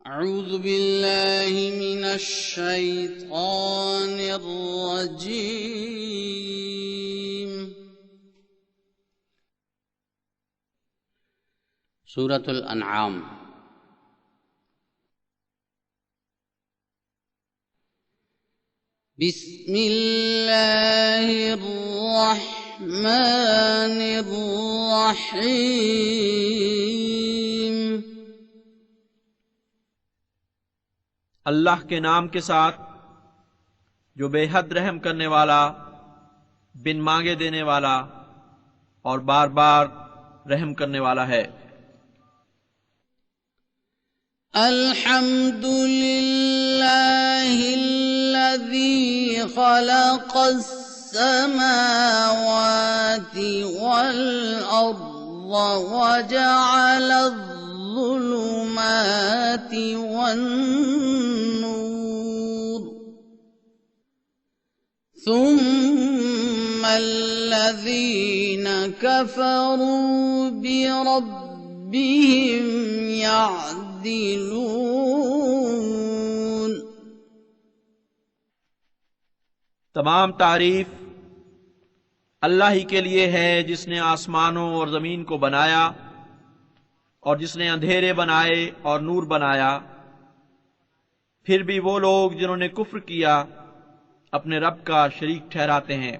أعوذ بالله من الشيطان الرجيم सूरतुल अनआम। बिस्मिल्लाहिर्रहमानिर्रहीम। अल्लाह के नाम के साथ जो बेहद रहम करने वाला, बिन मांगे देने वाला और बार बार रहम करने वाला है। अल्हम्दुलिल्लाहिल्लज़ी खलक़स समावाति वल अर्ज़ वजअलज़ ज़ुलुमाति वन्नूर सुम्मल्लज़ीन कफ़रू बिरब्बिहिम यअदिलून। तमाम तारीफ अल्लाह ही के लिए है, जिसने आसमानों और जमीन को बनाया और जिसने अंधेरे बनाए और नूर बनाया। फिर भी वो लोग जिन्होंने कुफ्र किया अपने रब का शरीक ठहराते हैं।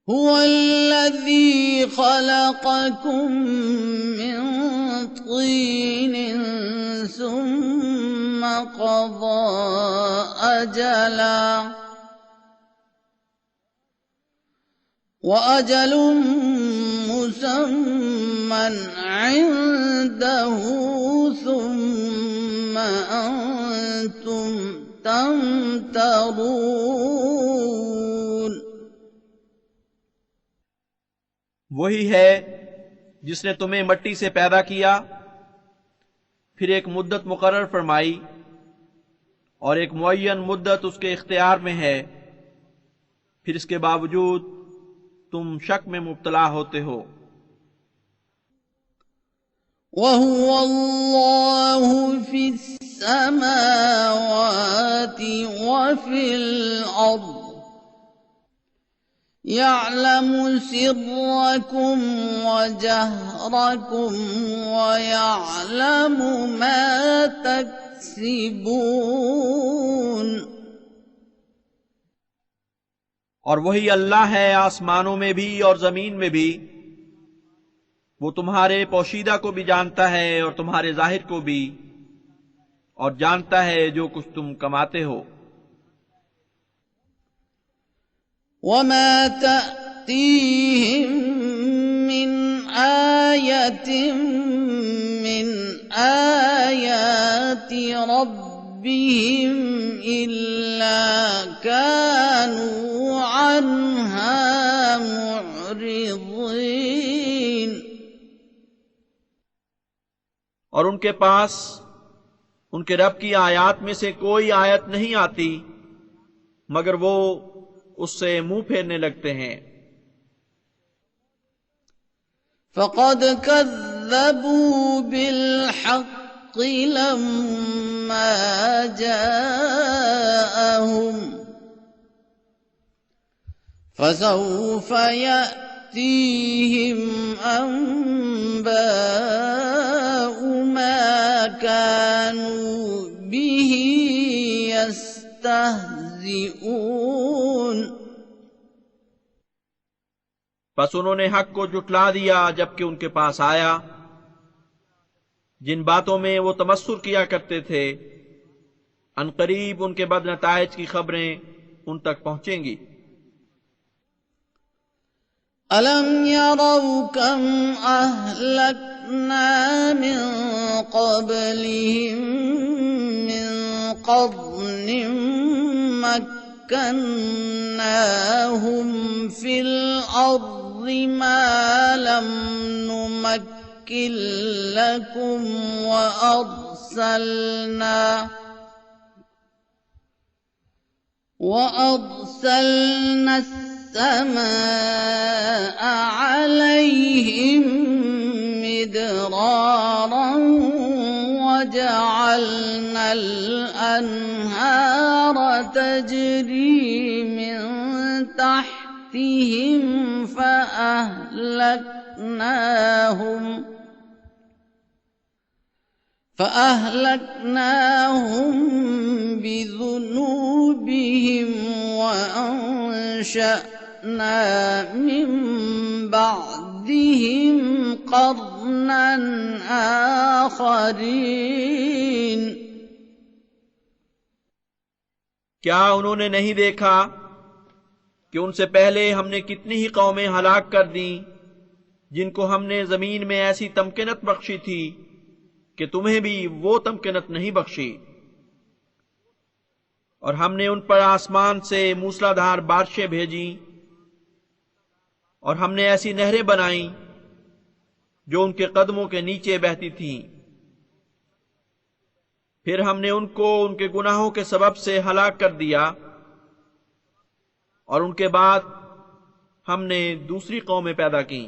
हुवल्लज़ी खलक़कुम मिन तीनिन सुम्म क़ज़ा अजला वअजलुम मुसम्मन इन्दहु सुम्म अंतुम तमतरून। वही है जिसने तुम्हें मट्टी से पैदा किया, फिर एक मुद्दत मुकर्रर फरमाई और एक मुअय्यन मुद्दत उसके इख्तियार में है। फिर इसके बावजूद तुम शक में मुब्तला होते हो। वहुवल्लाहु फिस समावाति वफिल अर्ज़ यअलमु सिर्रकुम वजहरकुम वयअलमु मा तक्सिबून। और वही अल्लाह है आसमानों में भी और जमीन में भी। वो तुम्हारे पोशीदा को भी जानता है और तुम्हारे जाहिर को भी, और जानता है जो कुछ तुम कमाते हो। वमा तअतीहिम मिन आयतिन मिन आयाति रब्बिहिम इल्ला कानू अन्हा मुअरिज़ीन। और उनके पास उनके रब की आयत में से कोई आयत नहीं आती मगर वो उससे मुंह फेरने लगते हैं। फ़क़द कज़्ज़बू बिल्हक़्क़ि लम्मा जाअहुम फसौफ़ यअतीहिम अंबाउ मा कानू बिही यस्तहज़िऊन। बस उन्होंने हक को जुटला दिया जबकि उनके पास आया। जिन बातों में वो तमस्सुर किया करते थे, अनकरीब उनके बदनताइज की खबरें उन तक पहुंचेंगी। अलम यरौ कम अहलकना मिन क़ब्लिहिम मिन क़र्निन मक्कन्नाहुम फिल अर्ज़ि मा लम नुमक्किन लकुम वअरसलना السماء عليهم مدرارا وجعلنا الأنهار تجري من تحتهم فأهلكناهم بذنوبهم وأنشأنا من بعدهم قرنا آخرين क्या उन्होंने नहीं देखा कि उनसे पहले हमने कितनी ही कौमें हलाक कर दी जिनको हमने जमीन में ऐसी तमकिनत बख्शी थी कि तुम्हें भी वो तमकिनत नहीं बख्शी, और हमने उन पर आसमान से मूसलाधार बारिशें भेजी, और हमने ऐसी नहरें बनाई जो उनके कदमों के नीचे बहती थीं। फिर हमने उनको उनके गुनाहों के सबब से हलाक कर दिया, और उनके बाद हमने दूसरी कौमें पैदा की।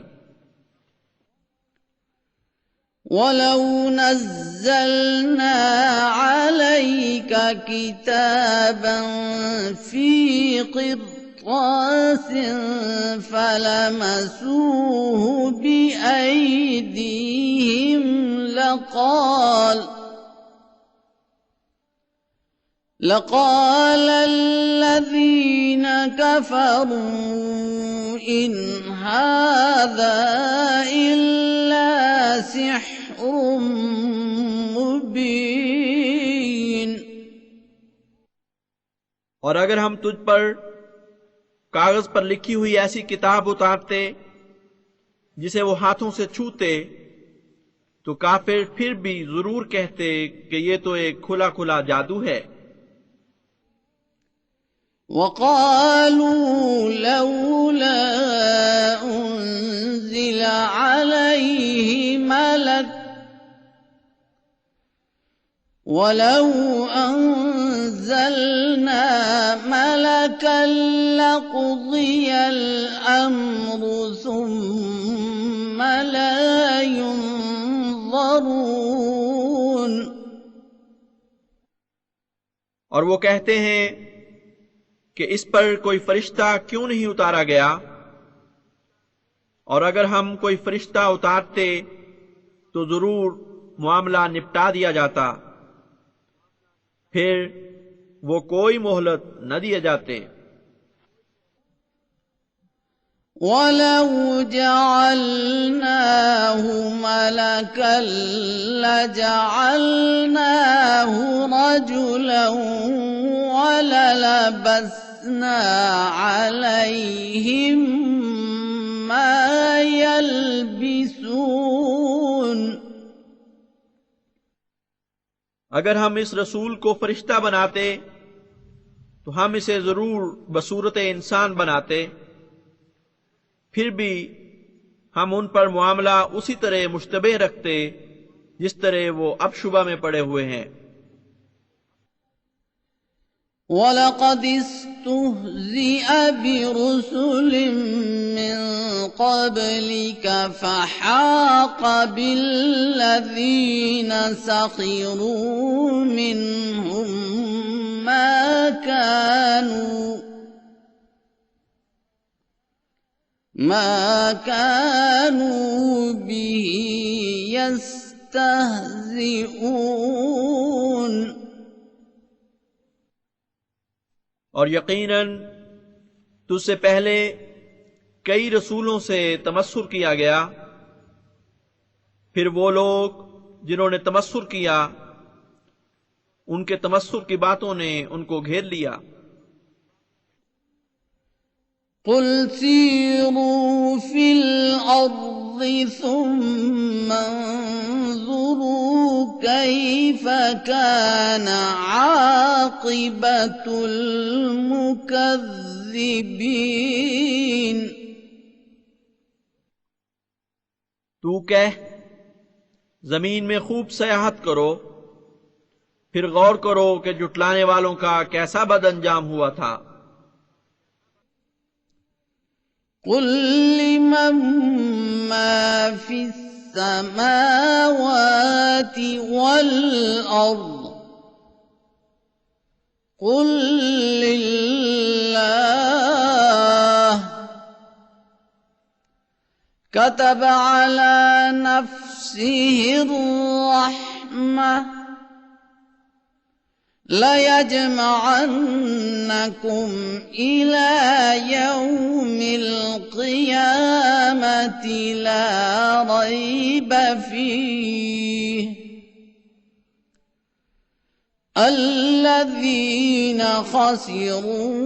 वलौ नज़्ज़लना अलैका किताबन फी क़िरतासिन फलमसूहु बिअयदीहिम लक़ाल الذين كفروا إن هذا إلا سحر मुबीन। और अगर हम तुझ पर कागज पर लिखी हुई ऐसी किताब उतारते जिसे वो हाथों से छूते, तो काफिर फिर भी जरूर कहते कि ये तो एक खुला खुला जादू है। वक़ालू लौला उन्ज़िल अलैहि मलक वलौ अंज़लना मलकन लक़ुज़ियल अम्रु सुम्म ला युनज़रून। और वो कहते हैं कि इस पर कोई फरिश्ता क्यों नहीं उतारा गया, और अगर हम कोई फरिश्ता उतारते तो जरूर मामला निपटा दिया जाता, फिर वो कोई मोहलत न दिए जाते। वलौ जअलनाहु मलकन लजअलनाहु रजुलन वललबस्ना अलैहिम मा यल्बिसून। अगर हम इस रसूल को फरिश्ता बनाते तो हम इसे जरूर बसूरत इंसान बनाते, फिर भी हम उन पर मामला उसी तरह मुश्तबे रखते जिस तरह वो अब शुबा में पड़े हुए हैं। वलक़द इस्तुहज़िअ बिरुसुलिम मिन क़ब्लिक फ़हाक़ बिल्लज़ीन सख़िरू मिनहुम ما كانوا به يستهزئون। और यकीनन तुझसे पहले कई रसूलों से तमस्सुर किया गया, फिर वो लोग जिन्होंने तमस्सुर किया उनके तमस्सुर की बातों ने उनको घेर लिया। कुल सीरू फिल अर्ज़ि सुम्मा अंज़ुरू कैफ़ कान आक़िबतुल मुकज़्ज़िबीन। तू कह, जमीन में खूब सयाहत करो, फिर गौर करो कि जुटलाने वालों का कैसा बदअंजाम हुआ था। कुल लिमन मा फिस السماوات والأرض قل لله كتب على نفسه الرحمة ليجمعنكم إلى يوم القيامة لا ريب فيه الذين خسروا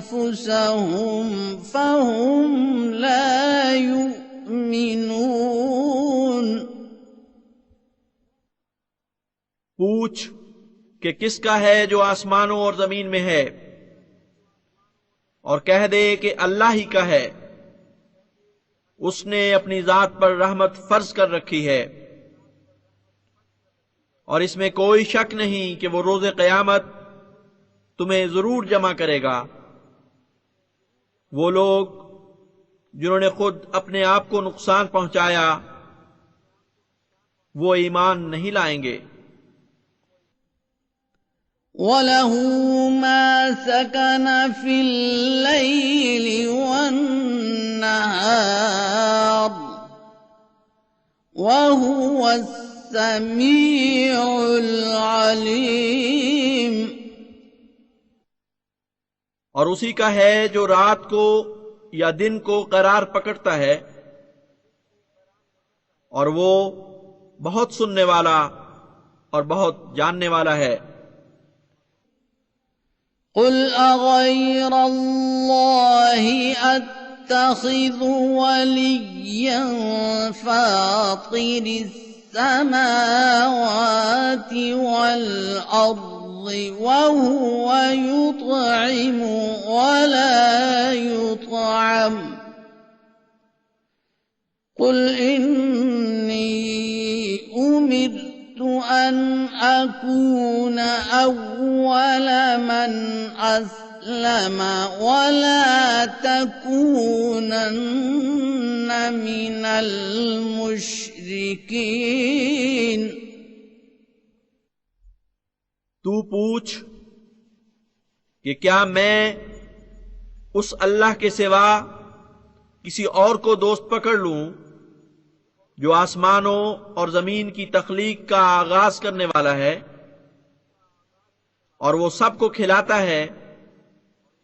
أنفسهم فهم لا يؤمنون पूछ कि किसका है जो आसमानों और जमीन में है, और कह दे कि अल्लाह ही का है। उसने अपनी जात पर रहमत फर्ज कर रखी है, और इसमें कोई शक नहीं कि वो रोज़े क़यामत तुम्हें जरूर जमा करेगा। वो लोग जिन्होंने खुद अपने आप को नुकसान पहुंचाया, वो ईमान नहीं लाएंगे। वलहु मा सकन फिल लैली वन्नहार वहुवा समीउल अलीम। और उसी का है जो रात को या दिन को करार पकड़ता है, और वो बहुत सुनने वाला और बहुत जानने वाला है। कुल अगैर अल्लाहि अत्तखिज़ु वलिय्यन फातिरिस समावाति वल अर्ज़ि वहुव युत्'iमु वला युत्'अम। कुल इन्नी उमिरतु अन अकून अव्वल मन अस्लम वला तकूनन्न मिनल मुश्रिकीन। तू पूछ कि क्या मैं उस अल्लाह के सिवा किसी और को दोस्त पकड़ लूं जो आसमानों और जमीन की तख्लीक का आगाज करने वाला है, और वो सबको खिलाता है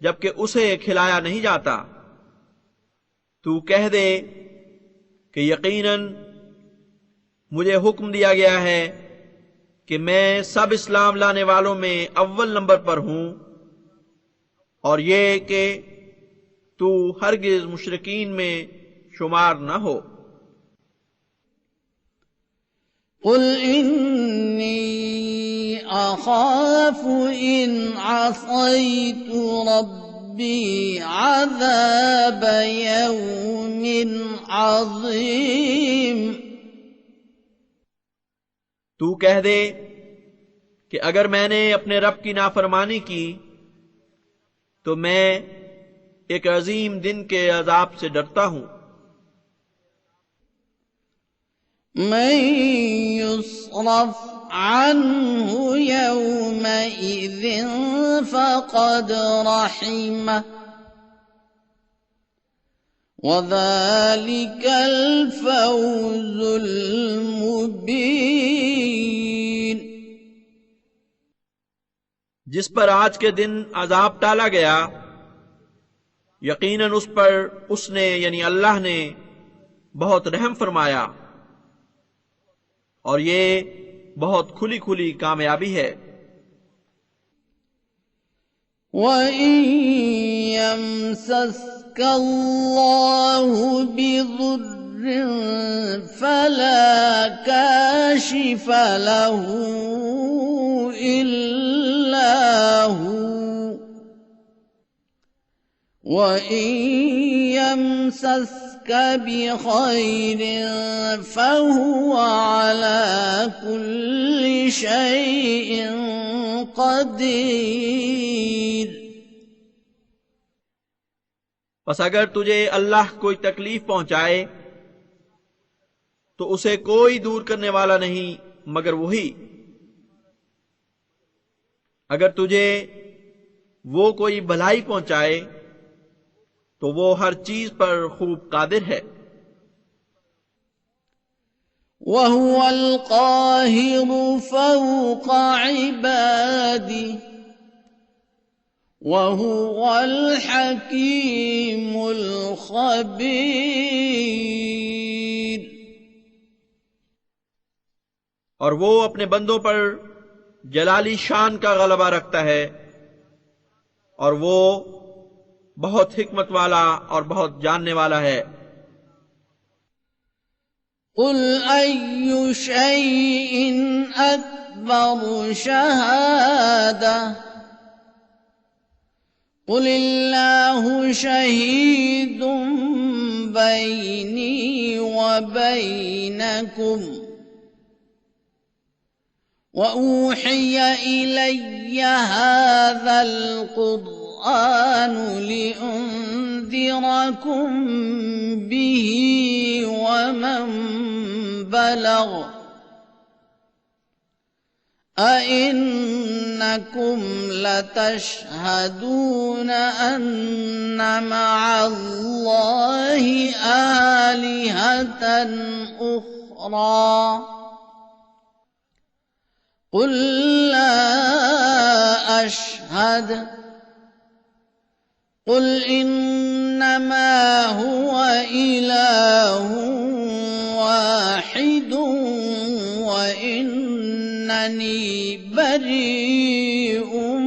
जबकि उसे खिलाया नहीं जाता। तू कह दे कि यकीनन मुझे हुक्म दिया गया है कि मैं सब इस्लाम लाने वालों में अव्वल नंबर पर हूं, और ये कि तू हरगिज मुशरिकीन में शुमार न हो। कुल इन्नी अखाफु इन असैतु रब्बी अज़ाब यौमिन अज़ीम। तू कह दे कि अगर मैंने अपने रब की नाफरमानी की तो मैं एक अजीम दिन के अजाब से डरता हूं। मन युस्रफ अन्हु यौमइज़िन फ़क़द रहिमह वज़ालिकल फ़ौज़ुल मुबीन। जिस पर आज के दिन अजाब टाला गया, यकीनन उस पर उसने यानी अल्लाह ने बहुत रहम फरमाया, और ये बहुत खुली खुली कामयाबी है। वइन यमसस्का अल्लाहु बिदुर्रिन फला काशिफ लहु इल्ला हु वइन यमसस्का बिखैरिन फहुवा अला कुल्लि शैइन क़दीर। बस अगर तुझे अल्लाह कोई तकलीफ पहुंचाए तो उसे कोई दूर करने वाला नहीं मगर वही। अगर तुझे वो कोई भलाई पहुंचाए तो वो हर चीज पर खूब कादिर है। वहुवल काहिरु फौqa इबादी वहुवल हकीमुल खबीर। और वो अपने बंदों पर जलाली शान का गलबा रखता है और वो बहुत हिकमत वाला और बहुत जानने वाला है। कुल अय्यु शैइन अकबरु शहादा कुलिल्लाहु शहीदुम बैनी व बैनकुम वऊहिय इलय्य हाज़ल क़ुरआन लिउन्ज़िरकुम बिही वमन बलग अइन्नकुम लतशहदून अन्न मअल्लाहि आलिहतन उख़रा कुल ला अशहद कुल इन्नमा हुवा इलाहुन वाहिदुन व इन्ननी बरीउम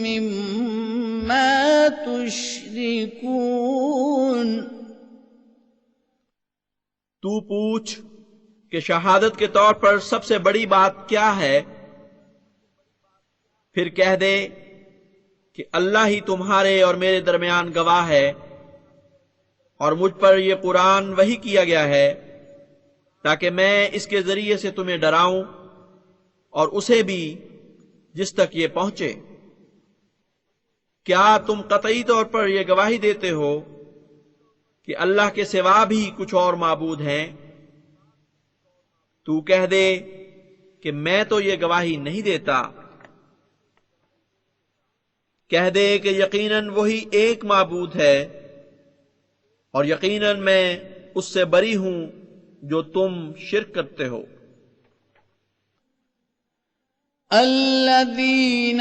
मिम्मा तुश्रिकून। तू पूछ कि शहादत के तौर पर सबसे बड़ी बात क्या है, फिर कह दे कि अल्लाह ही तुम्हारे और मेरे दरमियान गवाह है और मुझ पर यह कुरान वही किया गया है ताकि मैं इसके जरिए से तुम्हें डराऊं और उसे भी जिस तक ये पहुंचे। क्या तुम कतई तौर पर यह गवाही देते हो कि अल्लाह के सिवा भी कुछ और माबूद हैं? तू कह दे कि मैं तो ये गवाही नहीं देता। कह दे कि यकीनन वही एक माबूद है और यकीनन मैं उससे बरी हूं जो तुम शिर्क करते हो। الذين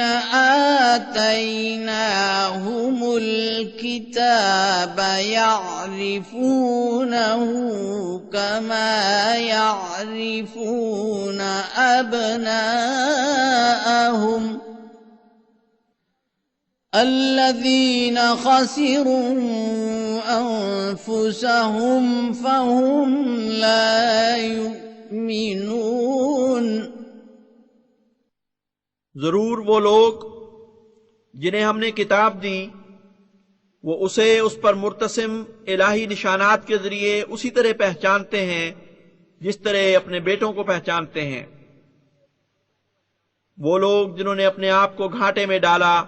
آتيناهم الكتاب يعرفونه كما يعرفون أبناءهم الذين خسروا أنفسهم فهم لا يؤمنون। जरूर वो लोग जिन्हें हमने किताब दी वो उसे उस पर मुर्तसिम इलाही निशानात के जरिए उसी तरह पहचानते हैं जिस तरह अपने बेटों को पहचानते हैं। वो लोग जिन्होंने अपने आप को घाटे में डाला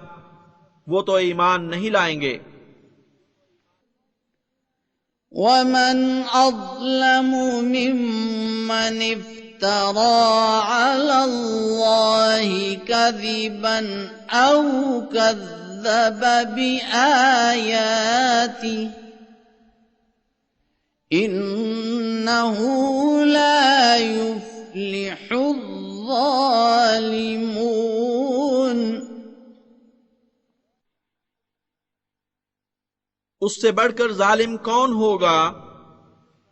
वो तो ईमान नहीं लाएंगे। वमन अज़लमु मिम्मन इफ्तरा अलल्लाहि कज़िबन औ कज़्ज़ब बिआयातिहि इन्नहु ला युफ्लिहुज़्ज़ालिमून। उससे बढ़कर जालिम कौन होगा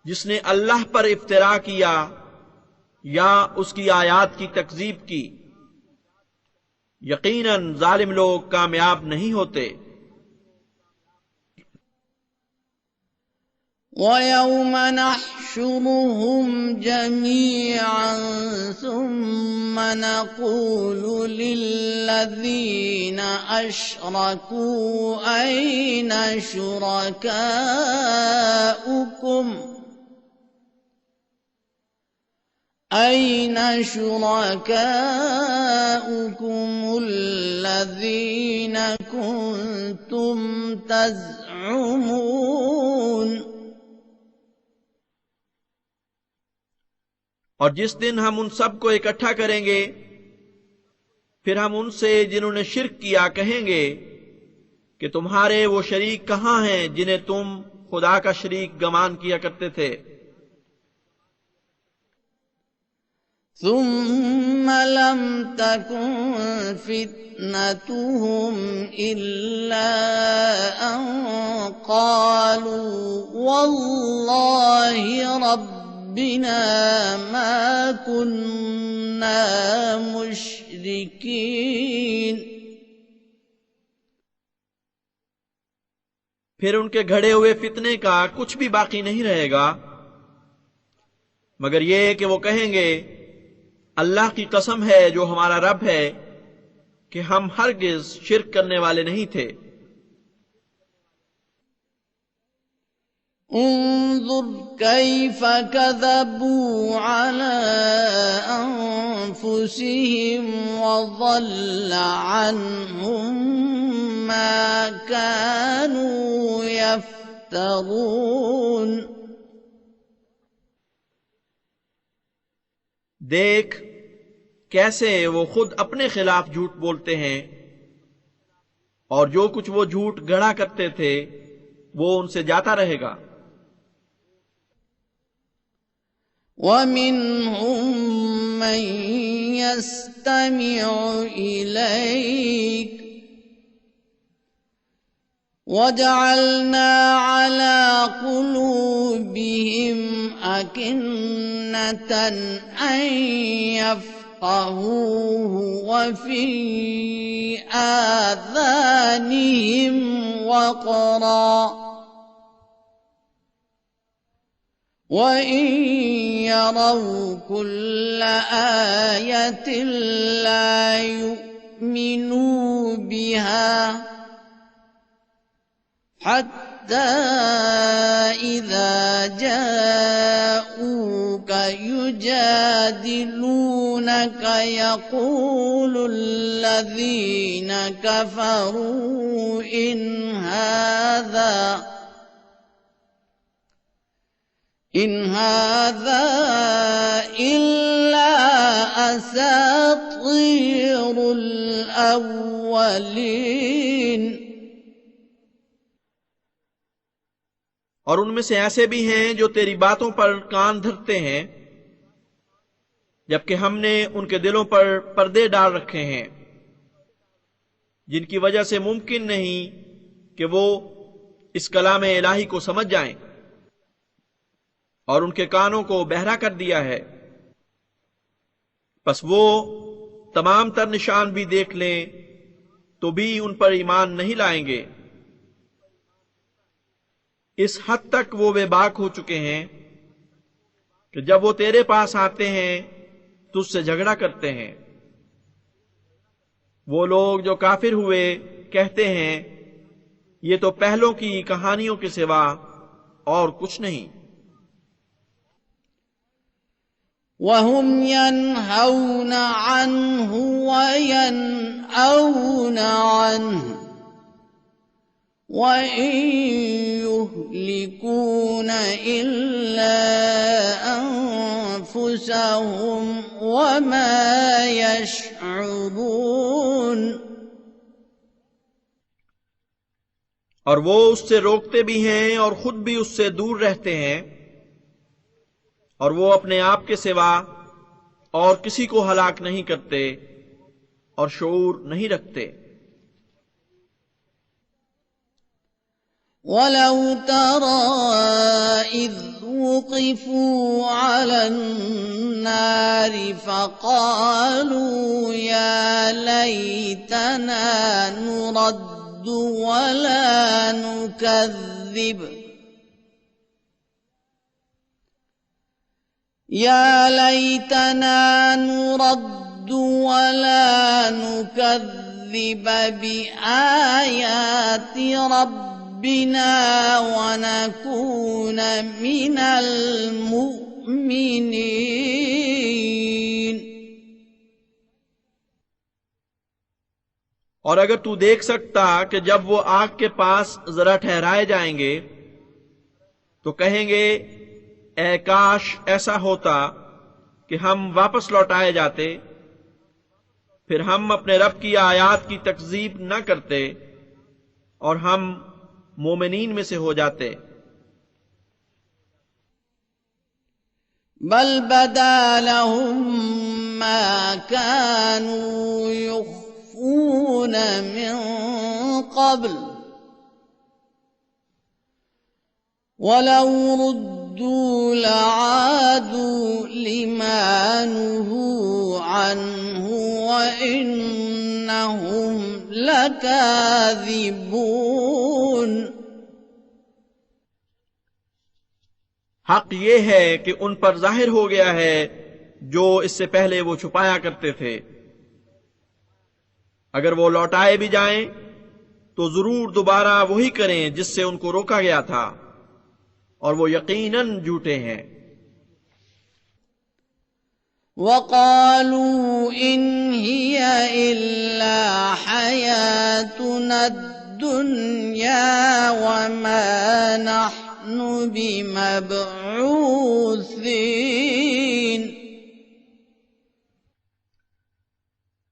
जिसने अल्लाह पर इफ्तिरा किया या उसकी आयात की तकजीब की। यकीनन जालिम लोग कामयाब नहीं होते। वयौम नहशुरुहुम जमीअन सुम्मा नक़ूलु लिल्लज़ीना अशरकू ऐना शुरकाउकुम الذीना कुन्तुम तज़अमून। और जिस दिन हम उन सब को इकट्ठा करेंगे, फिर हम उनसे जिन्होंने शिर्क किया कहेंगे कि तुम्हारे वो शरीक कहां हैं जिन्हें तुम खुदा का शरीक गमान किया करते थे। ثم لم تكن فتنتهم إلا أن قالوا والله ربنا ما كنا مشركين। फिर उनके घड़े हुए फितने का कुछ भी बाकी नहीं रहेगा मगर ये कि वो कहेंगे अल्लाह की कसम है जो हमारा रब है कि हम हरगिज शिर्क करने वाले नहीं थे। انظر كيف كذبوا على أنفسهم وضل عنهم ما كانوا يفترون। देख कैसे वो खुद अपने खिलाफ झूठ बोलते हैं और जो कुछ वो झूठ गढ़ा करते थे वो उनसे जाता रहेगा। ومنهم من يستمع إليك وجعلنا على قلوبهم أكنة أن يفقهوه وفي آذانهم وقرا وإن يروا كل آية لا يؤمنوا بها حتى إذا جاءوك يجادلونك يقول الذين كفروا إن هذا إلا أساطير الأولين। और उनमें से ऐसे भी हैं जो तेरी बातों पर कान धरते हैं जबकि हमने उनके दिलों पर पर्दे डाल रखे हैं जिनकी वजह से मुमकिन नहीं कि वो इस कलाम इलाही को समझ जाएं, और उनके कानों को बहरा कर दिया है। बस वो तमाम तर निशान भी देख लें तो भी उन पर ईमान नहीं लाएंगे। इस हद तक वो बेबाक हो चुके हैं कि जब वो तेरे पास आते हैं तो उससे झगड़ा करते हैं। वो लोग जो काफिर हुए कहते हैं ये तो पहलों की कहानियों के सिवा और कुछ नहीं। وهم ينهون عنه وينأون عنه وإن يهلكون إلا أنفسهم وما يشعرون। और वो उससे रोकते भी हैं और खुद भी उससे दूर रहते हैं, और वो अपने आप के सिवा और किसी को हलाक नहीं करते और शऊर नहीं रखते। ولو ترى إذ وقفوا على النار فقالوا يا ليتنا نرد ولا نكذب يا ليتنا نرد ولا نكذب بآيات ربنا ونكون من المؤمنين। और अगर तू देख सकता कि जब वो आग के पास जरा ठहराए जाएंगे तो कहेंगे ऐ काश ऐसा होता कि हम वापस लौटाए जाते, फिर हम अपने रब की आयात की तकजीब न करते और हम मोमिनीन में से हो जाते। बल बदा लहुम मा कानू युख्फून मिन क़ब्ल वलौ रुद्दू लआदू लिमा नुहू अन्हु व इन्नहुम लकाज़िबून। हक ये है कि उन पर जाहिर हो गया है जो इससे पहले वो छुपाया करते थे। अगर वो लौटाए भी जाएं तो जरूर दोबारा वही करें जिससे उनको रोका गया था, और वो यकीनन झूठे हैं। वक़ालू इन हिया इल्ला हयातुना दुन्या वमा नहनु बिमबऊसीन।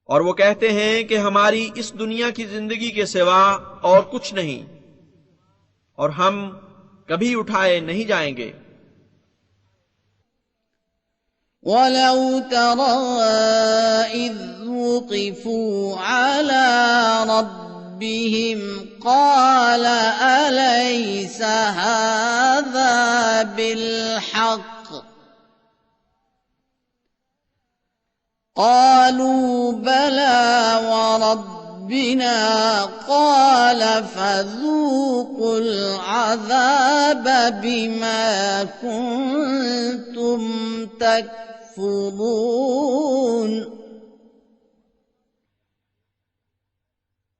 और वो कहते हैं कि हमारी इस दुनिया की जिंदगी के सिवा और कुछ नहीं, और हम कभी उठाए नहीं जाएंगे। वलौ तरा इज़ वुक़िफ़ू अला रब्बिहिम क़ाल अलैस हाज़ा बिलहक़्क़ क़ालू बला वरब्बिना क़ाल फ़ज़ूक़ुल अज़ाब बिमा कुन्तुम तकफ़ुरून।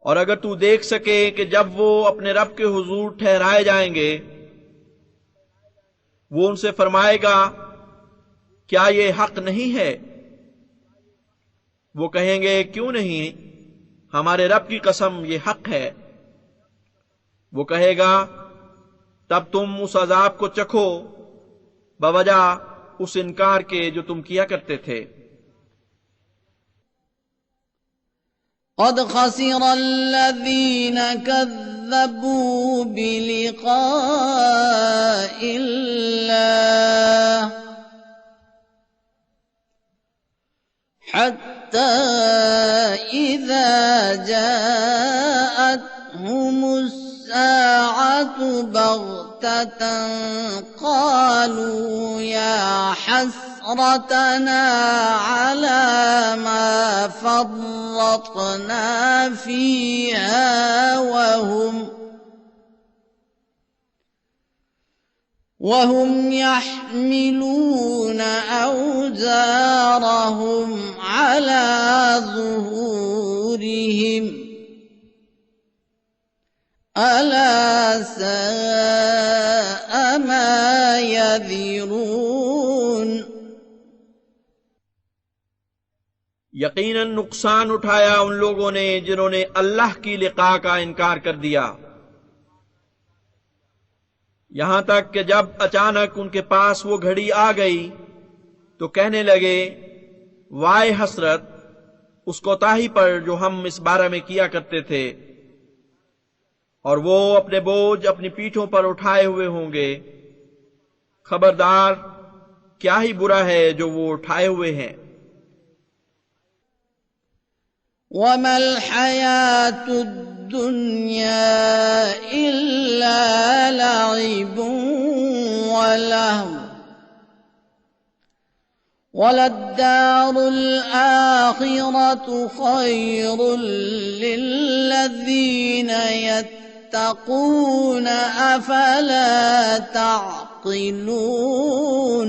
और अगर तू देख सके कि जब वो अपने रब के हुजूर ठहराए जाएंगे, वो उनसे फरमाएगा, क्या ये हक नहीं है? वो कहेंगे, क्यों नहीं, हमारे रब की कसम ये हक है। वो कहेगा, तब तुम उस अजाब को चखो बवजह उस इनकार के जो तुम किया करते थे। क़द ख़सिरल्लज़ीन कज़्ज़बू बिलिक़ाइल्लाह हत्ता इज़ा जाअतहुमुस्साअतु बग़्ततन क़ालू या हसरतना अला मा फ़र्रत्ना फ़ीहा वहुम यहमिलून औज़ारहुम अला ज़ुहूरिहिम अला साअ मा यज़िरून। यकीनन नुकसान उठाया उन लोगों ने जिन्होंने अल्लाह की लिक़ा का इनकार कर दिया, यहां तक कि जब अचानक उनके पास वो घड़ी आ गई तो कहने लगे, वाय हसरत उस कोताही पर जो हम इस बारे में किया करते थे, और वो अपने बोझ अपनी पीठों पर उठाए हुए होंगे। खबरदार, क्या ही बुरा है जो वो उठाए हुए हैं। वमल हयातुद दुन्या इल्ला लइबुन व लहव वलद्दारुल आखिरतु खैरुल लिल्लज़ीन यत्तक़ून अफला तअक़िलून।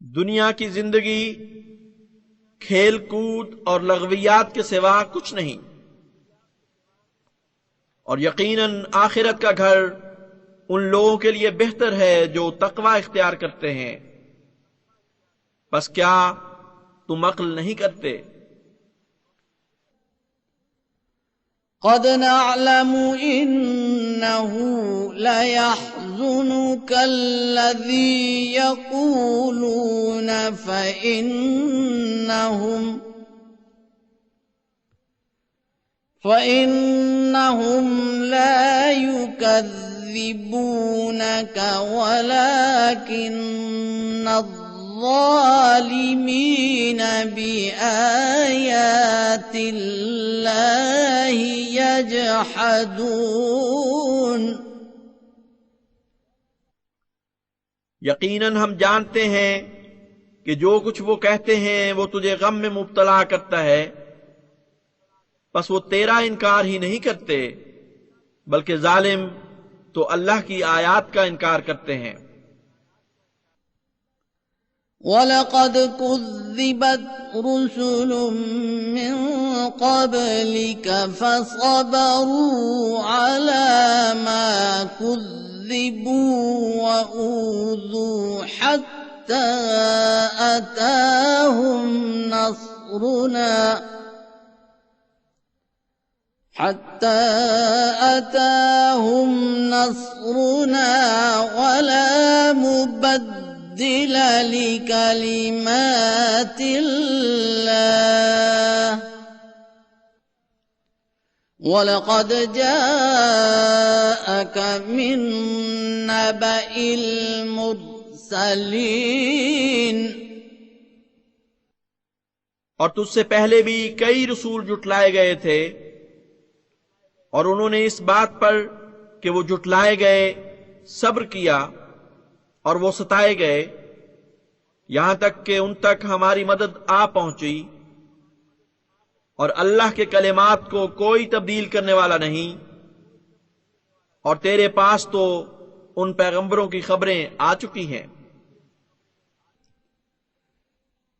दुनिया की जिंदगी खेल कूद और लगवियात के सिवा कुछ नहीं, और यकीनन आखिरत का घर उन लोगों के लिए बेहतर है जो तकवा इख्तियार करते हैं। बस क्या तुम अक्ल नहीं करते? قد نعلم إنه ليحزنك الذي يقولون فإنهم لا يكذبونك ولكن الظالمين بآيات الله يجحدون। यकीनन हम जानते हैं कि जो कुछ वो कहते हैं वो तुझे गम में मुब्तला करता है, बस वो तेरा इनकार ही नहीं करते बल्कि जालिम तो अल्लाह की आयत का इनकार करते हैं। वलक़द कुज़्ज़िबत रुसुलुम मिन क़ब्लिक फ़सबरू अला मा कुज़्ज़िबू व ऊज़ू हत्ता अताहुम नصرنا ولا مبدل لكلمات الله ولقد جاءك من نبأ المرسلين। और तुझसे पहले भी कई रसूल जुटलाए गए थे और उन्होंने इस बात पर कि वो जुटलाए गए सब्र किया और वो सताए गए यहां तक कि उन तक हमारी मदद आ पहुंची, और अल्लाह के कलिमात को कोई तब्दील करने वाला नहीं, और तेरे पास तो उन पैगंबरों की खबरें आ चुकी हैं।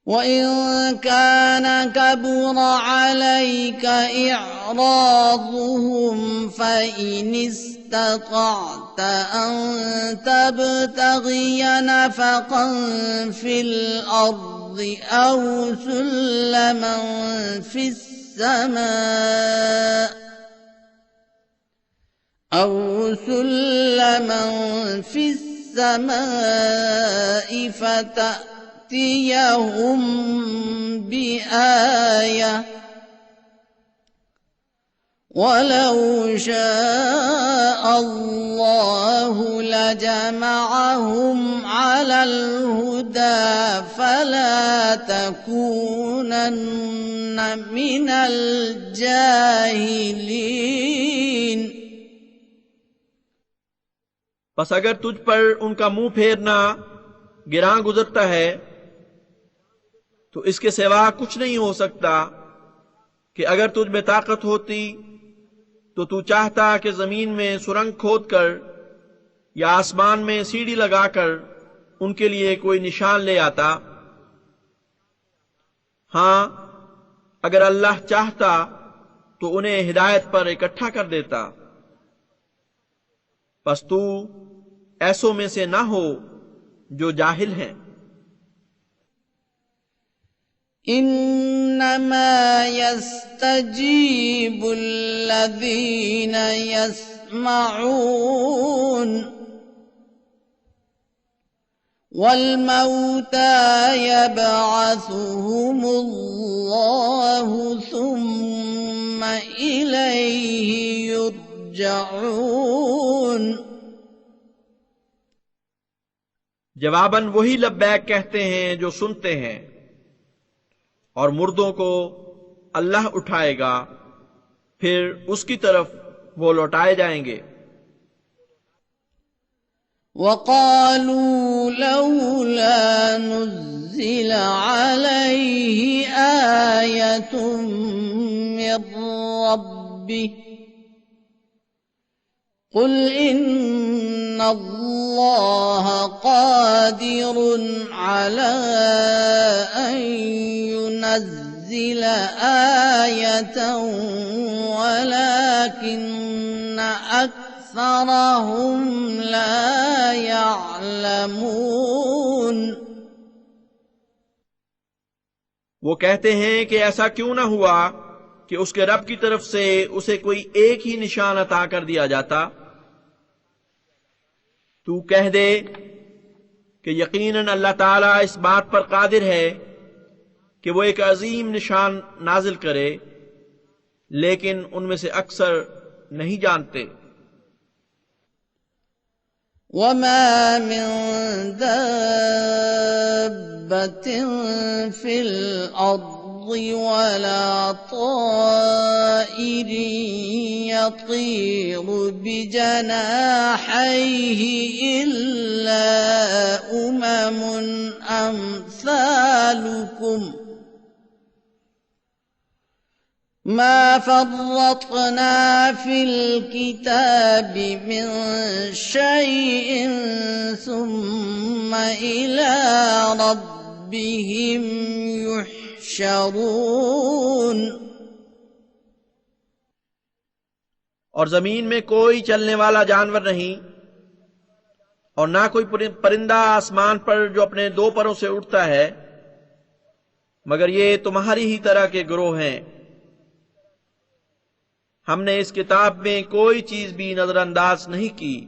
وَإِن كَانَ كَبُرَ عَلَيْكَ إِعْرَاضُهُمْ فَإِنِ اسْتَطَعْتَ أَن تَبْتَغِيَ نَفَقًا فِي الْأَرْضِ أَوْ سُلَّمًا فِي السَّمَاءِ فتأتيهم بآية ولو شاء الله لجمعهم على الهدى فلا تكونن من الجاهلين। बस अगर तुझ पर उनका मुंह फेरना गिरां गुजरता है तो इसके सिवा कुछ नहीं हो सकता कि अगर तुझ में ताकत होती तो तू चाहता कि जमीन में सुरंग खोदकर या आसमान में सीढ़ी लगाकर उनके लिए कोई निशान ले आता। हां, अगर अल्लाह चाहता तो उन्हें हिदायत पर इकट्ठा कर देता। बस तू ऐसों में से ना हो जो जाहिल हैं। इन्नमा यस्तजीबु अल्लज़ीना यस्मऊन वल मौता यबअसुहुमुल्लाहु सुम्मा इलैहि युरजऊन। जवाबन वही लब्बैक कहते हैं जो सुनते हैं, और मुर्दों को अल्लाह उठाएगा, फिर उसकी तरफ वो लौटाए जाएंगे। वक़ालू लौला नुज़्ज़िल अलैहि आयतुम मिर रब्बिह क़ुल इन्नल्लाह क़ादिरुन अला अन युनज़्ज़िल आयतन वलाकिन्न अक्सरहुम ला यअलमून। वो कहते हैं कि ऐसा क्यों न हुआ कि उसके रब की तरफ से उसे कोई एक ही निशान अता कर दिया जाता, तू कह दे कि यकीनन अल्लाह ताला इस बात पर कादिर है कि वो एक अजीम निशान नाजिल करे, लेकिन उनमें से अक्सर नहीं जानते। وما من دابة في الأرض ولا طائر يطير بجناحيه إلا أمثالكم ما فرطنا في الكتاب من شيء ثم إلى ربهم يحشرون। और जमीन में कोई चलने वाला जानवर नहीं और ना कोई परिंदा आसमान पर जो अपने दो परों से उड़ता है, मगर ये तुम्हारी ही तरह के गिरोह हैं। हमने इस किताब में कोई चीज भी नजरअंदाज नहीं की,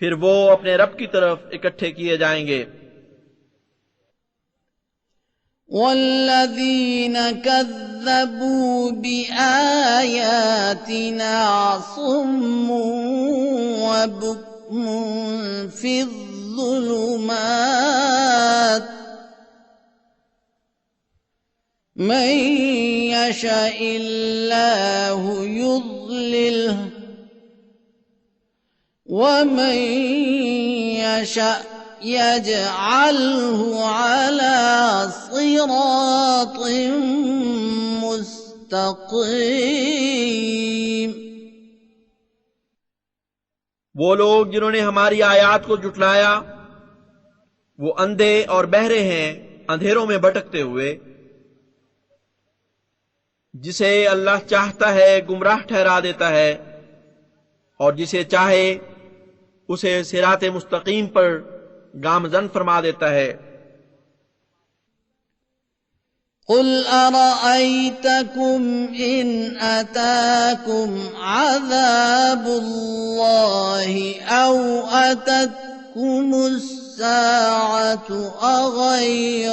फिर वो अपने रब की तरफ इकट्ठे किए जाएंगे। वल्लज़ीन कज़्ज़बू बिआयातिना सुम्मुन व बुक्मुन फ़िज़्ज़ुलुमात मन यशाइल्लाहु युज़्लिल्हु वमन यशा यजअल्हु अला सिरातिन मुस्तक़ीम। वो लोग जिन्होंने हमारी आयात को जुटलाया, वो अंधे और बहरे हैं, अंधेरों में भटकते हुए। जिसे अल्लाह चाहता है गुमराह ठहरा देता है, और जिसे चाहे उसे सिराते मुस्तकीम पर गामजन फरमा देता है। कुल अरअयतकुम इन अताकुम अज़ाबुल्लाहि औ अततकुमुस साअतु अग़ैरल्लाहि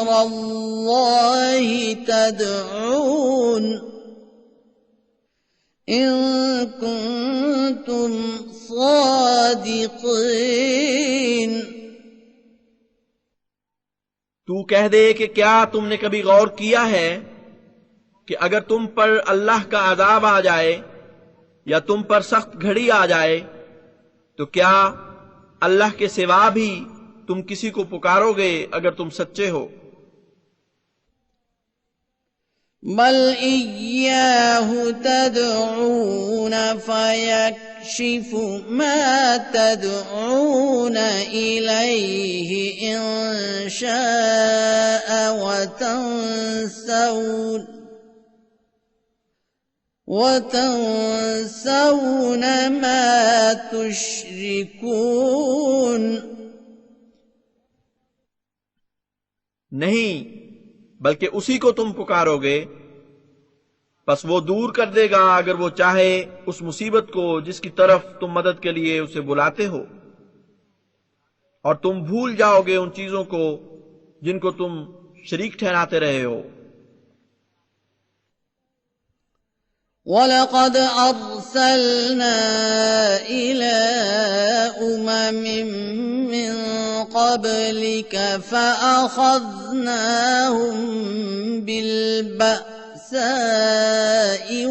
तदऊन इन कुंतुम सादिक़ीन। तू कह दे कि क्या तुमने कभी गौर किया है कि अगर तुम पर अल्लाह का अज़ाब आ जाए या तुम पर सख्त घड़ी आ जाए, तो क्या अल्लाह के सिवा भी तुम किसी को पुकारोगे अगर तुम सच्चे हो? बल इय्याहु तदऊन फयक्शिफु मा तदऊन इलैहि इन शाअ वतंसौन मा तुश्रिकून। नहीं, बल्कि उसी को तुम पुकारोगे, बस वो दूर कर देगा अगर वो चाहे उस मुसीबत को जिसकी तरफ तुम मदद के लिए उसे बुलाते हो, और तुम भूल जाओगे उन चीजों को जिनको तुम शरीक ठहराते रहे हो। वलक़द अर्सलना इला उममिन मिन क़ब्लिक फ़अख़ज़नाहुम बिलबअसाइ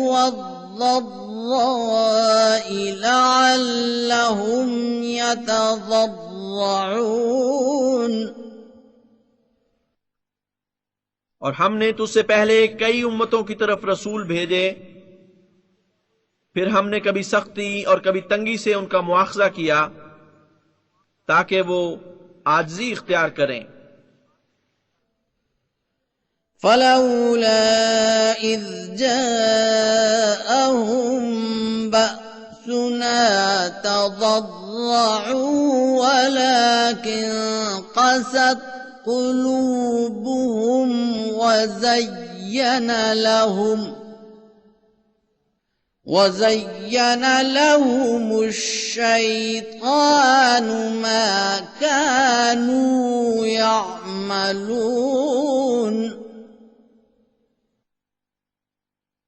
वद्दर्राइ लअल्लहुम यतज़र्रऊन। और हमने तुझसे पहले कई उम्मतों की तरफ रसूल भेजे, फिर हमने कभी सख्ती और कभी तंगी से उनका मुआखजा किया ताकि वो आजिज़ी इख्तियार करें। फलौला इज़ जाअहुम बअसुना तज़र्रऊ वलाकिन क़सत क़ुलूबुहुम وزين لهم الشيطان ما كانوا يعملون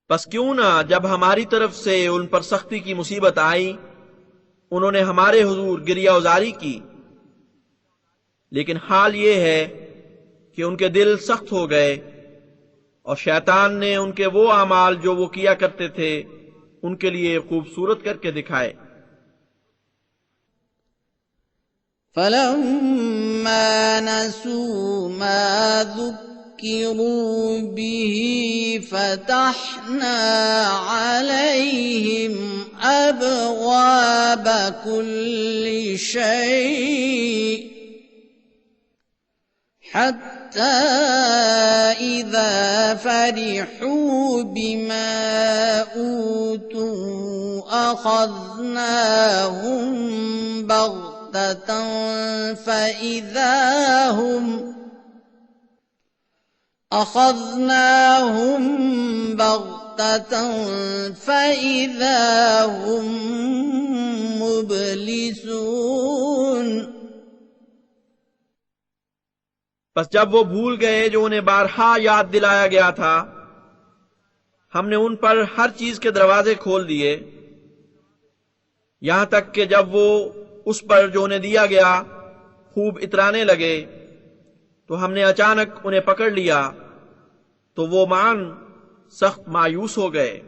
बस क्यों ना जब हमारी तरफ से उन पर सख्ती की मुसीबत आई उन्होंने हमारे हुजूर गिरियाउजारी की, लेकिन हाल ये है कि उनके दिल सख्त हो गए और शैतान ने उनके वो अमाल जो वो किया करते थे उनके लिए खूबसूरत करके दिखाए। فلما نسوا ما ذكروا به فتحنا عليهم أبواب كل شيء حتى إذا فرحوا بما أوتوا أخذناهم بغتة فإذا هم مبلسون बस जब वो भूल गए जो उन्हें बारहा याद दिलाया गया था, हमने उन पर हर चीज के दरवाजे खोल दिए, यहां तक कि जब वो उस पर जो उन्हें दिया गया खूब इतराने लगे तो हमने अचानक उन्हें पकड़ लिया, तो वो मान सख्त मायूस हो गए।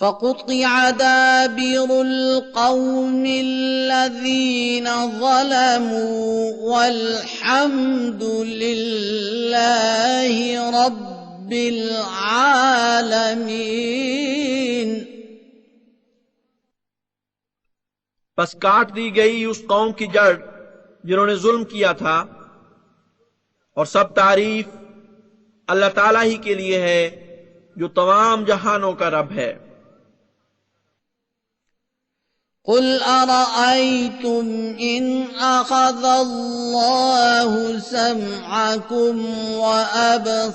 فقطع دابر القوم الذين ظلموا والحمد لله رب العالمين बस काट दी गई उस कौम की जड़ जिन्होंने जुल्म किया था, और सब तारीफ अल्लाह ताला ही के लिए है जो तमाम जहानों का रब है। قل أرأيتم إن أخذ الله سمعكم وأبصاركم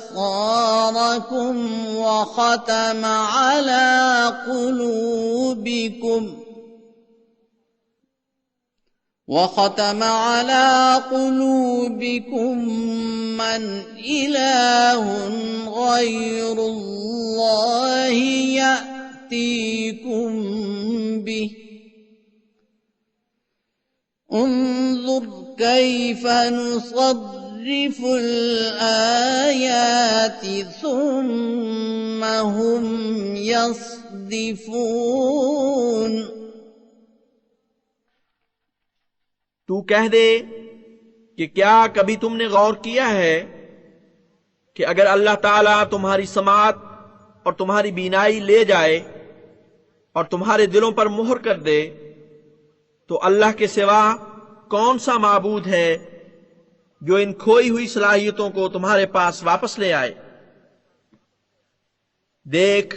وختم على قلوبكم من إله غير الله يأتيكم به انظر كيف نصرف الآيات ثم هم يصدفون तू कह दे कि क्या कभी तुमने गौर किया है कि अगर अल्लाह ताला तुम्हारी समात और तुम्हारी बीनाई ले जाए और तुम्हारे दिलों पर मुहर कर दे तो अल्लाह के सिवा कौन सा माबूद है जो इन खोई हुई सलाहियतों को तुम्हारे पास वापस ले आए। देख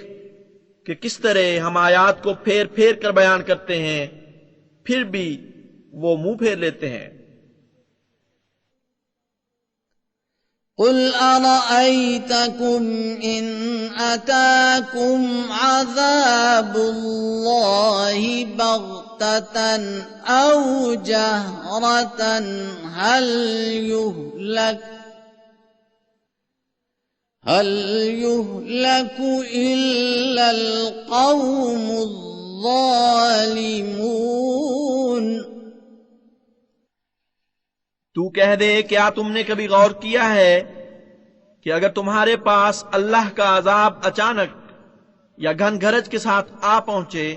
कि किस तरह हम आयात को फेर फेर कर बयान करते हैं, फिर भी वो मुंह फेर लेते हैं। قل أرأيتكم إن أتاكم عذاب الله بغتة أو جهرة هل يهلك إلا القوم الظالمون तू कह दे क्या तुमने कभी गौर किया है कि अगर तुम्हारे पास अल्लाह का अजाब अचानक या घनघरज के साथ आ पहुंचे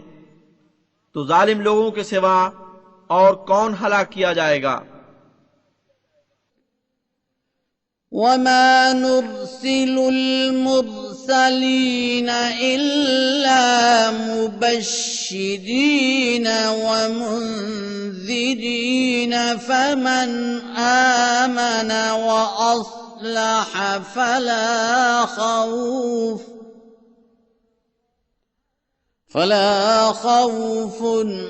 तो जालिम लोगों के सिवा और कौन हलाक किया जाएगा। وما نرسل المرسلين إلا مبشرين ومنذرين فمن آمن وأصلح فلا خوف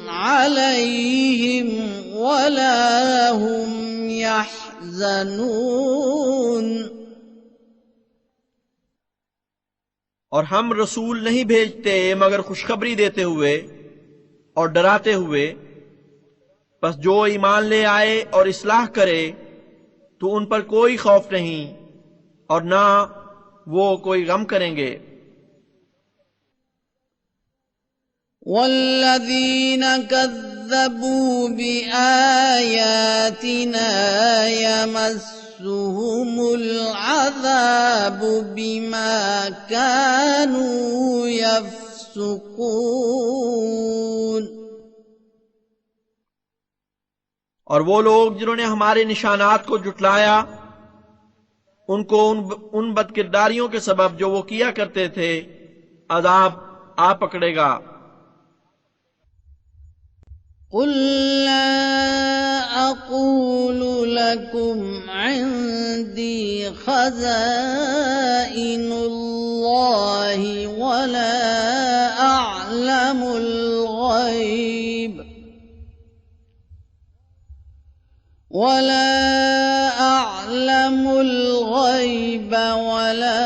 عليهم ولا هم يحزنون और हम रसूल नहीं भेजते मगर खुशखबरी देते हुए और डराते हुए, बस जो ईमान ले आए और इस्लाह करे तो उन पर कोई खौफ नहीं और ना वो कोई गम करेंगे। वल्लज़ीन कज़्ज़बू बिआयातिना यमस्सुहुमुल अज़ाबु बिमा कानू यफ़्सुकून। और वो लोग जिन्होंने हमारे निशानात को जुटलाया, उनको उन बदकिरदारियों के सबब जो वो किया करते थे, अजाब आ पकड़ेगा। कुल ला अक़ूलु लकुम इंदी खज़ाइनुल्लाहि वला अअलमुल गैब वला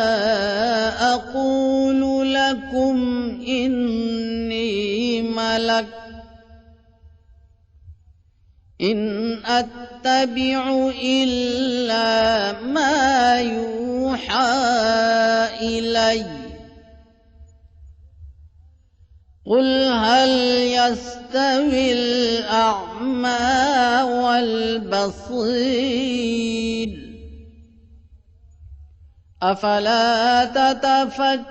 अक़ूलु लकुम इन्नी मलक इन अत्तबिउ इल्ला मा यूहा इलैया कुल हल यस्तविल अअमा वल बसीर अफला ततफक्करून।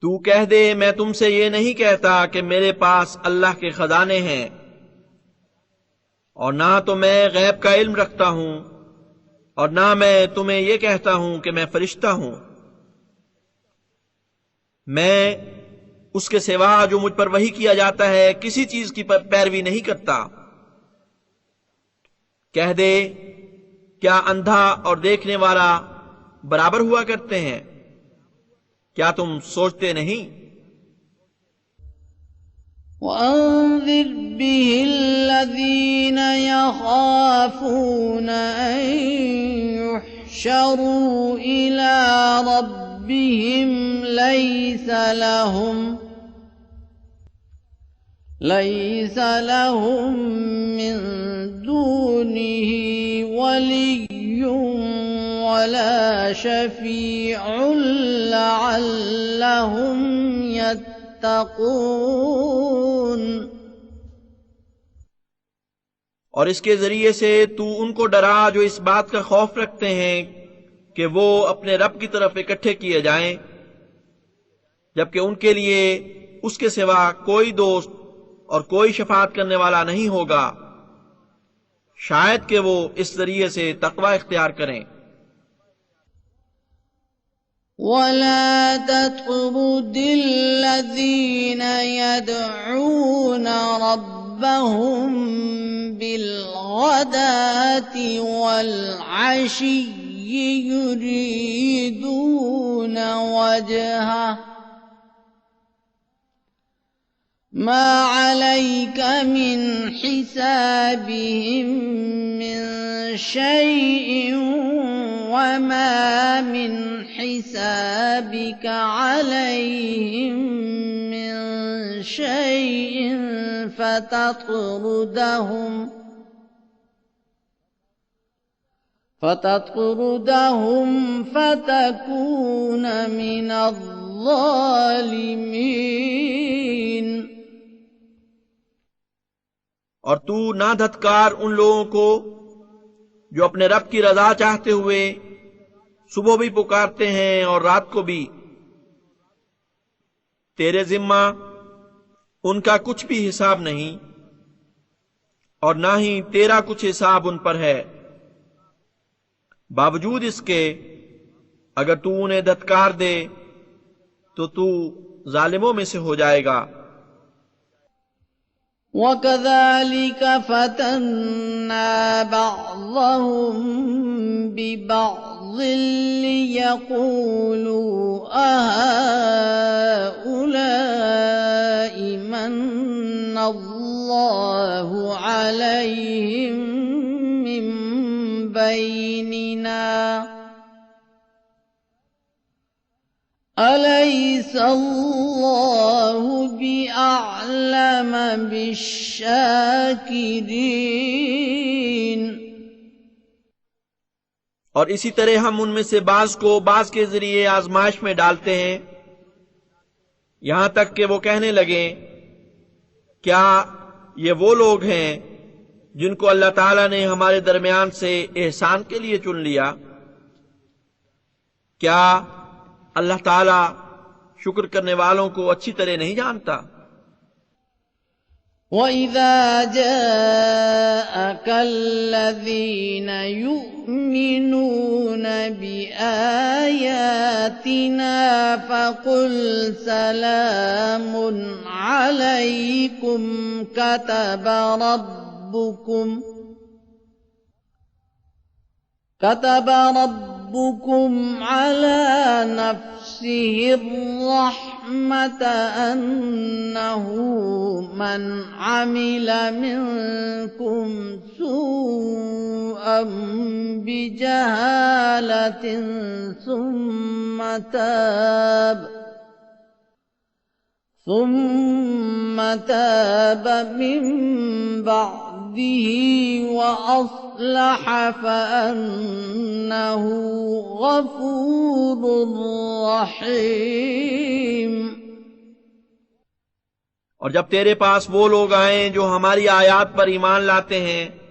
तू कह दे, मैं तुमसे ये नहीं कहता कि मेरे पास अल्लाह के खजाने हैं, और ना तो मैं गैब का इल्म रखता हूं, और ना मैं तुम्हें यह कहता हूं कि मैं फरिश्ता हूं। मैं उसके सिवा जो मुझ पर वही किया जाता है किसी चीज की पैरवी नहीं करता। कह दे, क्या अंधा और देखने वाला बराबर हुआ करते हैं? क्या तुम सोचते नहीं? वअन्ज़िर बिहिल्लज़ीन यख़ाफ़ून अन युहशरू इला रब्बिहिम लैस लहुम मिन दूनिही वलिय्युन वला शफीउन लअल्लहुम यत्तक़ून। और इसके जरिए से तू उनको डरा जो इस बात का खौफ रखते हैं कि वो अपने रब की तरफ इकट्ठे किए जाएं, जबकि उनके लिए उसके सिवा कोई दोस्त और कोई शफाअत करने वाला नहीं होगा, शायद कि वो इस जरिए से तकवा इख्तियार करें। वला तत्रुदिल्लज़ीन यदऊन रब्बहुम बिलगदाति वल्अशिय्यि युरीदून वजहह मा अलैक मिन हिसाबिहिम मिन शैइन वमा मिन हिसाबिका अलैहिम मिन शैइन फतत्रुदहुम फतकून मिनज़्ज़ालिमीन। और तू ना धत्कार उन लोगों को जो अपने रब की रजा चाहते हुए सुबह भी पुकारते हैं और रात को भी। तेरे जिम्मा उनका कुछ भी हिसाब नहीं और ना ही तेरा कुछ हिसाब उन पर है। बावजूद इसके अगर तू उन्हें धत्कार दे तो तू जालिमों में से हो जाएगा। वकज़ालिक फतन्ना बअज़हुम बिबअज़ लियक़ूलू अहाउलाइ मन्नल्लाहु अलैहिम मिन بيننا أليس الله بأعلم بالشاكرين। और इसी तरह हम उनमें से बाज को बाज के जरिए आजमाइश में डालते हैं, यहां तक कि वो कहने लगे, क्या ये वो लोग हैं जिनको अल्लाह ताला ने हमारे दरमियान से एहसान के लिए चुन लिया? क्या अल्लाह ताला शुक्र करने वालों को अच्छी तरह नहीं जानता? وَإِذَا جَاءَكَ الَّذِينَ يُؤْمِنُونَ بِآيَاتِنَا فَقُلْ سَلَامٌ عَلَيْكُمْ كَتَبَ ربكم على نفسه الرحمة أنه من عمل منكم سوءا بجهالة ثم تاب من بعده وأصلح فأنه غفور رحيم। और जब तेरे पास वो लोग आए जो हमारी आयात पर ईमान लाते हैं,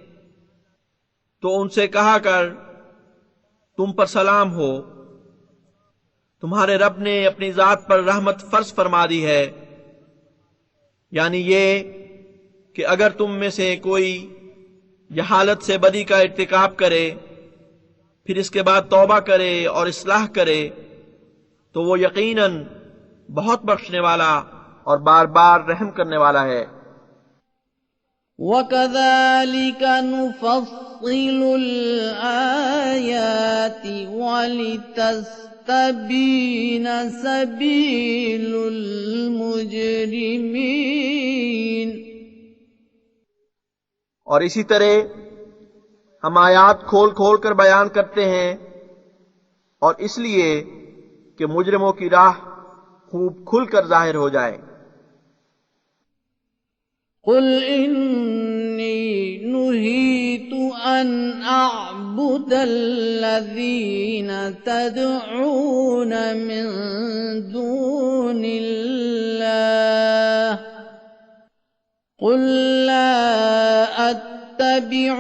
तो उनसे कहा कर, तुम पर सलाम हो, तुम्हारे रब ने अपनी जात पर रहमत फर्ज फरमा दी है, यानी ये कि अगर तुम में से कोई जहालत से बदी का इर्तिकाब करे, फिर इसके बाद तौबा करे और इस्लाह करे, तो वो यकीनन बहुत बख्शने वाला और बार बार रहम करने वाला है। وَكَذَلِكَ نُفَصِّلُ الْآيَاتِ وَلِتَسْتَبِينَ سَبِيلُ الْمُجْرِمِينَ। और इसी तरह हम आयात खोल खोल कर बयान करते हैं, और इसलिए कि मुजरिमों की राह खूब खुलकर जाहिर हो जाए। قُلْ إِنِّي نُهِيتُ أَنْ أَعْبُدَ الَّذِينَ تَدْعُونَ مِن دُونِ اللَّهِ قُل لَّا أَتَّبِعُ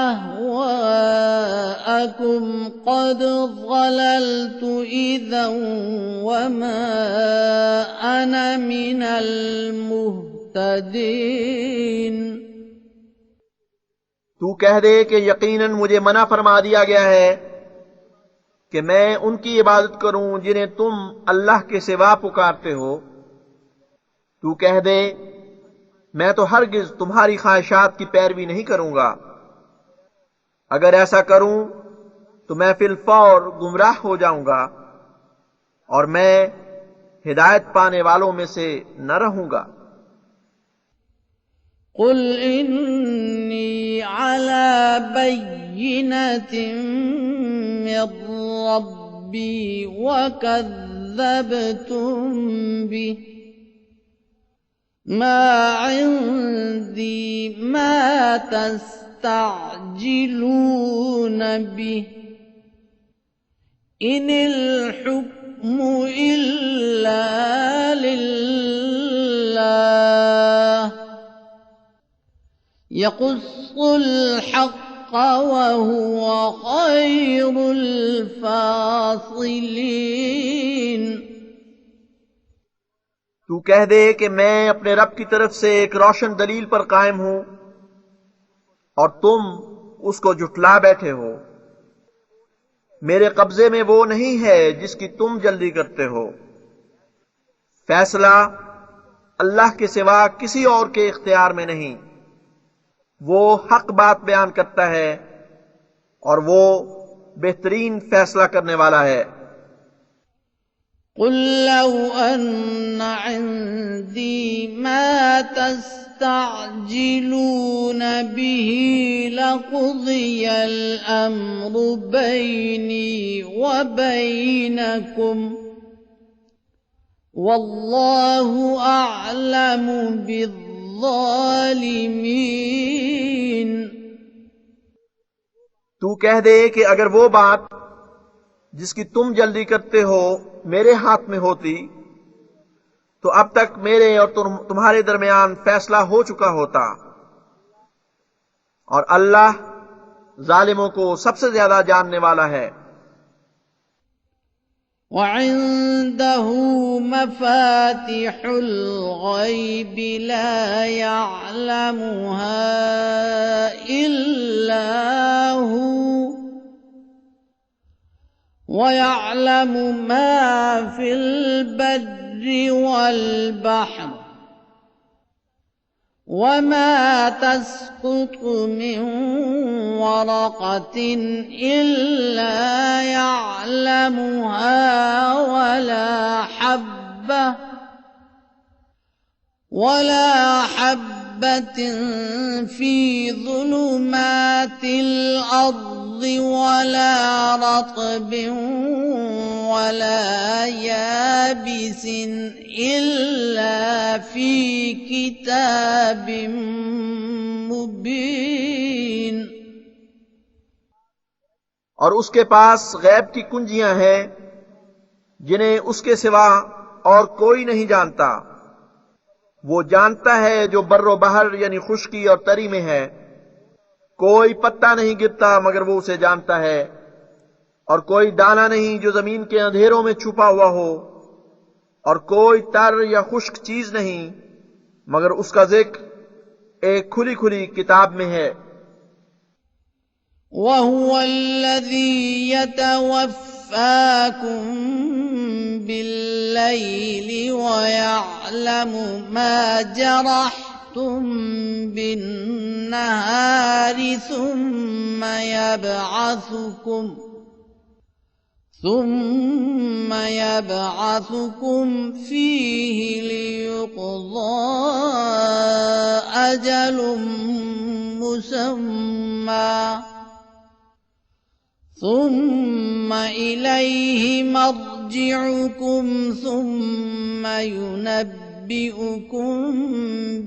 أَهْوَاءَكُمْ قَدْ ضَلَلْتُ إِذًا وَمَا أَنَا مِنَ الْمُهْتَدِينَ। तू कह दे कि यकीनन मुझे मना फरमा दिया गया है कि मैं उनकी इबादत करूं जिन्हें तुम अल्लाह के सिवा पुकारते हो। तू कह दे, मैं तो हरगिज तुम्हारी ख्वाहिशात की पैरवी नहीं करूंगा। अगर ऐसा करूं तो मैं फिलफौर गुमराह हो जाऊंगा और मैं हिदायत पाने वालों में से न रहूंगा। قُلْ إِنِّي عَلَى بَيِّنَةٍ مِّن رَّبِّي وَكَذَّبْتُم بِهِ مَا عِندِي مَا تَسْتَعْجِلُونَ بِهِ إِنِ الْحُكْمُ إِلَّا لِلَّهِ يَقُصُّ الْحَقَّ وَهُوَ خَيْرُ الْفَاصِلِينَ। तू कह दे कि मैं अपने रब की तरफ से एक रोशन दलील पर कायम हूं और तुम उसको जुटला बैठे हो। मेरे कब्जे में वो नहीं है जिसकी तुम जल्दी करते हो। फैसला अल्लाह के सिवा किसी और के इख्तियार में नहीं। वो हक बात बयान करता है और वो बेहतरीन फैसला करने वाला है। قل لو أن عندي ما تستعجلون به لقضي الأمر بيني وبينكم والله أعلم بالظالمين। तू कह दे कि अगर वो बात जिसकी तुम जल्दी करते हो मेरे हाथ में होती तो अब तक मेरे और तुम्हारे दरमियान फैसला हो चुका होता, और अल्लाह जालिमों को सबसे ज्यादा जानने वाला है। وعنده مفاتح الغيب لا يعلمها إلا هو ويعلم ما في البر والبحر وما تسقط من ورقة إلا يعلمها ولا حبة في ظلمات الأرض ولا رطب ولا يابس إلا في كتاب मुबीन। और उसके पास गैब की कुंजियां हैं जिन्हें उसके सिवा और कोई नहीं जानता। वो जानता है जो बर्रो बहर यानी खुश्की और तरी में है। कोई पत्ता नहीं गिरता मगर वो उसे जानता है, और कोई दाना नहीं जो जमीन के अंधेरों में छुपा हुआ हो, और कोई तर या खुश्क चीज नहीं मगर उसका जिक्र एक खुली खुली किताब में है। वहुव अल्लज़ी यतवफ़्फ़ाकुम बिल्लैलि वयअलमु मा जरहतुम बिन्नहारि ثم يبعثكم فيه ليقضى أجل مسمى ثم إليه مرجعكم ثم ينبئكم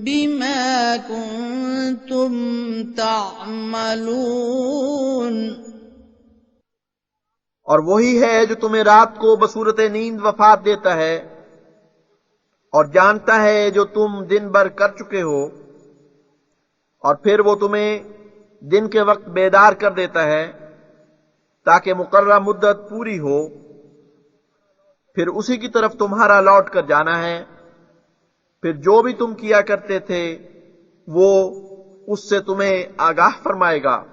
بما كنتم تعملون। और वही है जो तुम्हें रात को बसूरत नींद वफात देता है और जानता है जो तुम दिन भर कर चुके हो, और फिर वो तुम्हें दिन के वक्त बेदार कर देता है ताकि मुकर्रर मुद्दत पूरी हो। फिर उसी की तरफ तुम्हारा लौट कर जाना है। फिर जो भी तुम किया करते थे वो उससे तुम्हें आगाह फरमाएगा।